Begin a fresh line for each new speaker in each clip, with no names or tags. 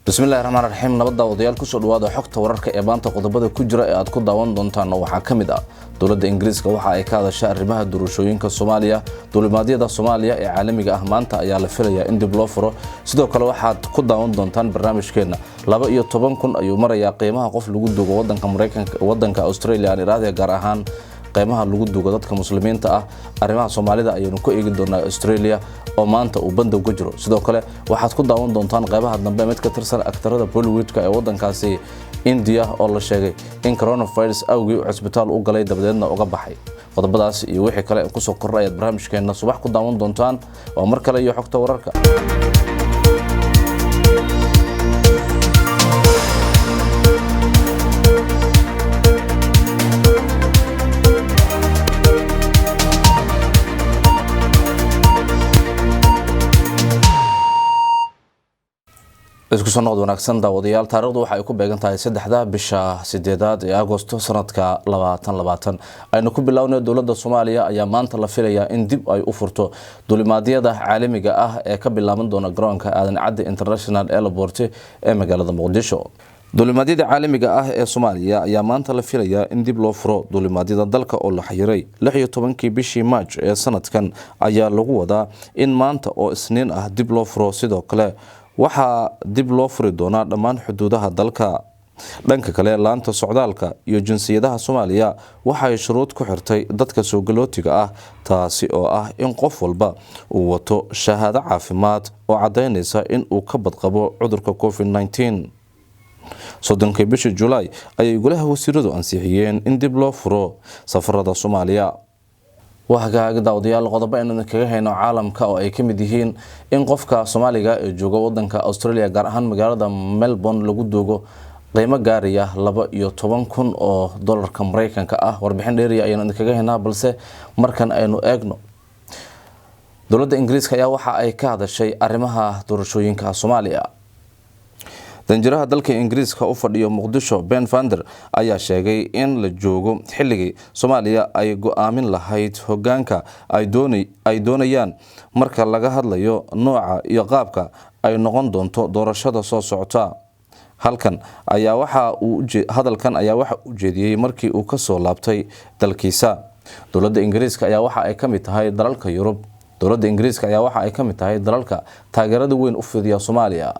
bismillaahir rahmaanir rahiim nabadda wadayaal ku soo dhawaada xogta wararka ee maanta qodobada ku jira ee aad ku daawan doontaan waxa kamid ah dawladda Ingiriiska waxa ay ka hadashay arrimaha doorashooyinka Soomaaliya duulimaadyada Soomaaliya ee caalamiga ah maanta ayaa la filayaa in dib loo furo sidoo kale waxaad ku daawan doontaan barnaamijkeena 12,000 ayuu marayaa qiimaha qof lagu duugo wadanka Mareykanka wadanka Australia aan iraahday gaar ahaan qiimaha lagu duugo dadka muslimiinta ah arrimaha Soomaalida ayaynu ku eegi doonaa Australia oo maanta uu bandow ku jiro sidoo kale waxaad ku daawan doontaan qaybaha dambe mid ka tirsan aktarada Bollywoodka ee wadankaasi India oo la sheegay in coronavirus awgii cusbitaal u galay dabadeedna uga baxay qodobadaas iyo wixii kale ku soo kordhay barnaamijkeena subax ku daawan doontaan oo mar kale iyo xogta wararka isku soo noqdo wanaagsan daawadayaal taariikhdu waxa ay ku beegan tahay 3 bisha 8 ee Agoosto sanadka 2020 aynu ku bilownay dawladda Soomaaliya ayaa maanta la filayaa in dib ay u furto duulimaadyada caalamiga ah ee ka bilaaban doona garoonka Aadan Cadde International Airport ee magaalada Muqdisho duulimaadyada caalamiga ah ee Soomaaliya ayaa maanta la filayaa in dib loo furo duulimaadyada dalka oo la xiray 16 bishii March ee sanadkan ayaa lagu wadaa in maanta oo Isniin ah dib loo furo sidoo kale waxa dib loo furi doonaa dhammaan xuduudaha dalka dhanka kale laanta socdaalka iyo jinsiyadaha Soomaaliya waxa ay shuruud ku xirtay dadka soo galootiga ah taasi oo ah in qof walba uu wato shahaado caafimaad oo cadeynaysa in uu ka badqabo cudurka COVID-19 soddonka bishii July ayay golaha wasiiradu ansixiyeen in dib loo furo safarada Soomaaliya waxaa daawadayaal qodobo aynu kaga hayno caalamka oo ay kamid yihiin in qofka Soomaaliga ee jooga wadanka Australia gaar ahaan magaalada Melbourne lagu duugo qiimo gaaraya 12,000 oo dollarka Mareykanka ah warbixin dheeri ayaynu kaga haynaa balse markan aynu eegno dawladda Ingiriiska ayaa waxa ay ka hadashay arrimaha doorashooyinka Soomaaliya danjiraha dalka Ingiriiska u fadhiyo Muqdisho Ben Vander ayaa sheegay in la joogo xilligii Soomaaliya ay go'aamin lahayd hoggaanka ay doonayaan marka laga hadlayo nooca iyo qaabka ay noqon doonto doorashada soo socota hadalkan ayaa waxa uu jeediyay markii uu ka soo laabtay dalkiisa dawladda Ingiriiska ayaa waxa ay kamid tahay dalalka Yurub dawladda Ingiriiska ayaa waxa ay kamid tahay dalalka taageerada weyn u fidiya Soomaaliya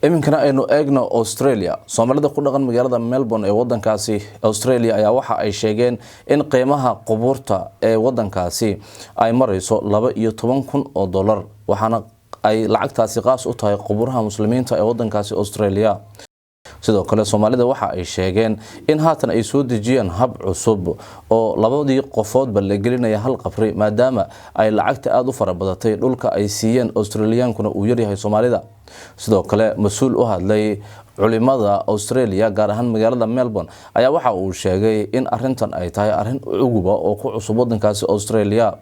iminkana aynu eegno Australia Soomaalida ku dhaqan magaalada Melbourne ee wadankaasi Australia ayaa waxa ay sheegeen in qiimaha qubuurta ee wadankaasi ay marayso 12,000 oo dollar waxaana ay lacagtaasi qaas u tahay qubuuraha muslimiinta ee wadankaasi Australia sidoo kale Soomaalida waxa ay sheegeen in haatan ay soo dejiyeen hab cusub oo labadii qofoodba la gelinaya hal qabri maadaama ay lacagta aad u farabadatay dhulka ay siiyeen Australiankuna uu yar yahay Soomaalida sidoo kale mas'uul u hadlay culimada Australia gaar ahaan magaalada Melbourne ayaa waxa uu sheegay in arintan ay tahay arin uguba oo ku cusub wadankaasi Australia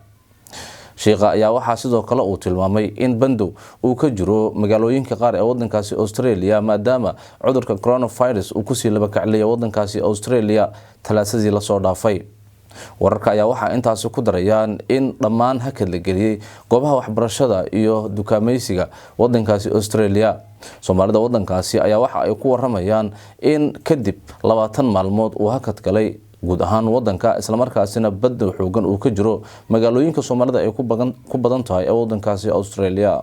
sheekha ayaa waxa sidoo kale uu tilmaamay in bandow uu ka jiro magaalooyinka qaar ee wadankaasi Australia maadaama cudurka coronavirus uu ku sii laba kaclay wadankaasi Australia talaasadii la soo dhaafay wararka ayaa waxa intaas ku darayaan in dhammaan hakad la geliyay goobaha waxbarashada iyo dukaamaysiga wadankaasi Australia Soomaalida wadankaasi ayaa waxa ay ku waramayaan in kadib 20 maalmood uu hakad galay guud ahaan wadanka isla markaasina badda xoogan uu ka jiro magaalooyinka Soomaalida ay ku badan tahay ee wadankaasi Australia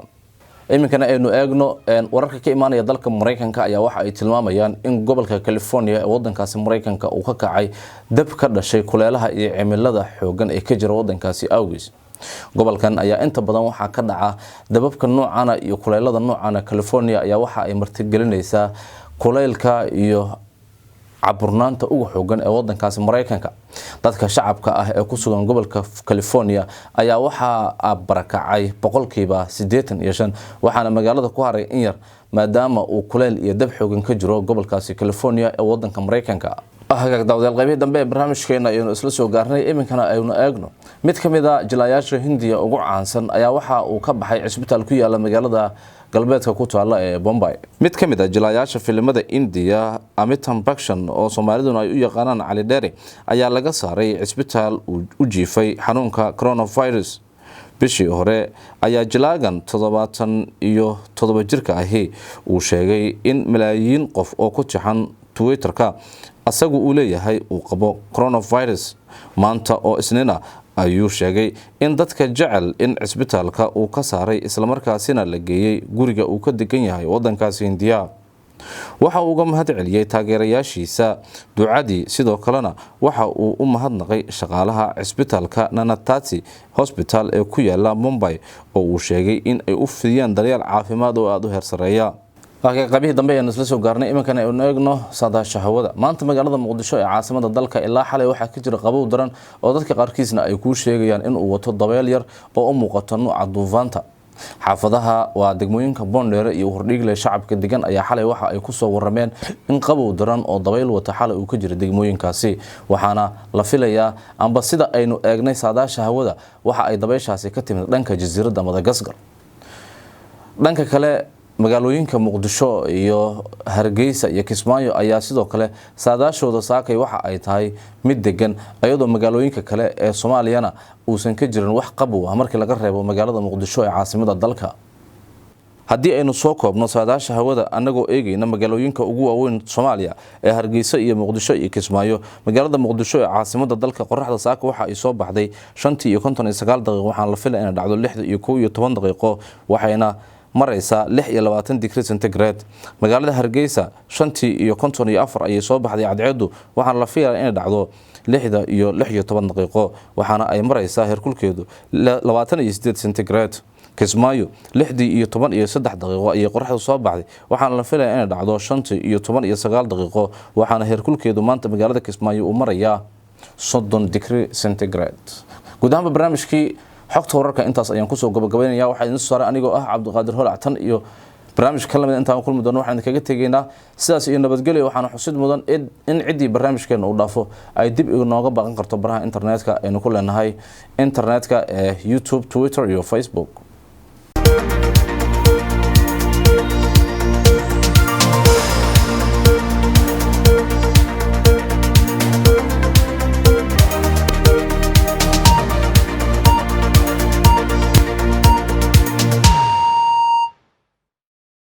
iminkana aynu eegno wararka ka imaanaya dalka Mareykanka ayaa waxa ay tilmaamayaan in gobolka California ee wadankaasi Mareykanka uu ka kacay dab ka dhashay kuleelaha iyo cimilada xoogan ee ka jira wadankaasi awgees gobolkan ayaa inta badan waxa ka dhaca dababka noocana iyo kuleelada noocana California ayaa waxa ay martigelinaysaa kuleelka iyo caburnaanta ugu xoogan ee wadankaasi Mareykanka dadka shacabka ah ee ku sugan gobolka California ayaa waxa barakacay 85% waxaana magaalada ku haray in yar maadaama uu kuleel iyo dab xoogan ka jiro gobolkaasi California ee wadanka Mareykanka hagaag daawadayaal qaybihii dambe ee barnaamijkeena ayaynu isla soo gaarnay iminkana aynu eegno mid kamid ah jilayaasha Hindiya ugu caansan ayaa waxa uu ka baxay cisbitaal ku yaala magaalada galbeedka ku taala ee Bombay mid kamid ah jilayaasha filimada India Amitabh Bachchan oo Soomaaliduna ay u yaqaanaan Cali Dheere ayaa laga saaray cisbitaal u jiifay xanuunka coronavirus bishii hore ayaa jilaagan 77 jirka ahi uu sheegay in malaayiin qof oo ku tixan Twitter-ka asagu uu leeyahay uu qabo coronavirus. maanta oo isniina ayuu sheegay in dadka jecel in cisbitaalka uu ka saaray isla markaasina la geeyay guriga uu ka degan yahay wadankaasi Hindiya. waxa uu uga mahad celiyay taageerayaashiisa ducadii, sidoo kalena waxa uu u mahadnaqay shaqaalaha cisbitaalka Nanatati Hospital ee ku yaala Mumbai oo uu sheegay in ay u fidiyaan daryeel caafimaad oo aad u heersareeya. qaybihii dambe ayaan isla soo gaarnay imankana aynu eegno saadaasha hawada. maanta magaalada Muqdisho ee caasimada dalka ilaa xalay waxaa ka jira qabow daran oo dadka qaarkiisna ay ku sheegayaan in uu wato dabeel yar oo u muuqato nooca duufaanta. xaafadaha waa degmooyinka Boondheere iyo Hordhigle shacabka degan ayaa xalay waxa ay ku soo warameen in qabow daran oo dabeel wata xalay uu ka jira degmooyinkaasi, waxaana la filayaa amba sida aynu eegnay saadaasha hawada waxa ay dabeeshaasi ka timid dhanka jasiiradda Madagascar. dhanka kale magaalooyinka Muqdisho iyo Hargeysa iyo Kismaayo ayaa sidoo kale saadaashooda saakay waxa ay tahay mid degan, iyadoo magaalooyinka kale ee Soomaaliyana uusan ka jirin wax qabow ah markii laga reebo magaalada Muqdisho ee caasimada dalka. haddii aynu soo koobno saadaasha hawada anagoo eegayna magaalooyinka ugu waaweyn Soomaaliya ee Hargeysa iyo Muqdisho iyo Kismaayo, magaalada Muqdisho ee caasimada dalka qorraxda saaka waxa ay soo baxday 5:59 daqiiqo, waxaan la filayaa inay dhacdo 6:11 daqiiqo, waxayna maraysa 26 degrees centigrade. magaalada Hargeysa 5:54 ayay soo baxday cadceedu, waxaana la filayaa inay dhacdo 6:16 daqiiqo, waxaana ay maraysaa heerkulkeedu 28 centigrade. Kismaayo 6:13 daqiiqo ayay qorraxdu soo baxday, waxaana la filayaa inay dhacdo 5:19 daqiiqo, waxaana heerkulkeedu maanta magaalada Kismaayo uu marayaa 30 degree centigrade. guud ahaan barnaamijkii xogta wararka intaas ayaan ku soo gabagabaynayaa. waxaa idin soo saaray anigoo ah Cabdiqaadir Holactan iyo barnaamij kala mid intaan kulmi doono waxaan kaga tegaynaa sidaas iyo nabadgelyo. waxaana xusid mudan in cidii barnaamijkeena uu dhaafo ay dib inooga baaqan karto baraha internetka aynu ku leenahay internetka ee YouTube, Twitter iyo Facebook.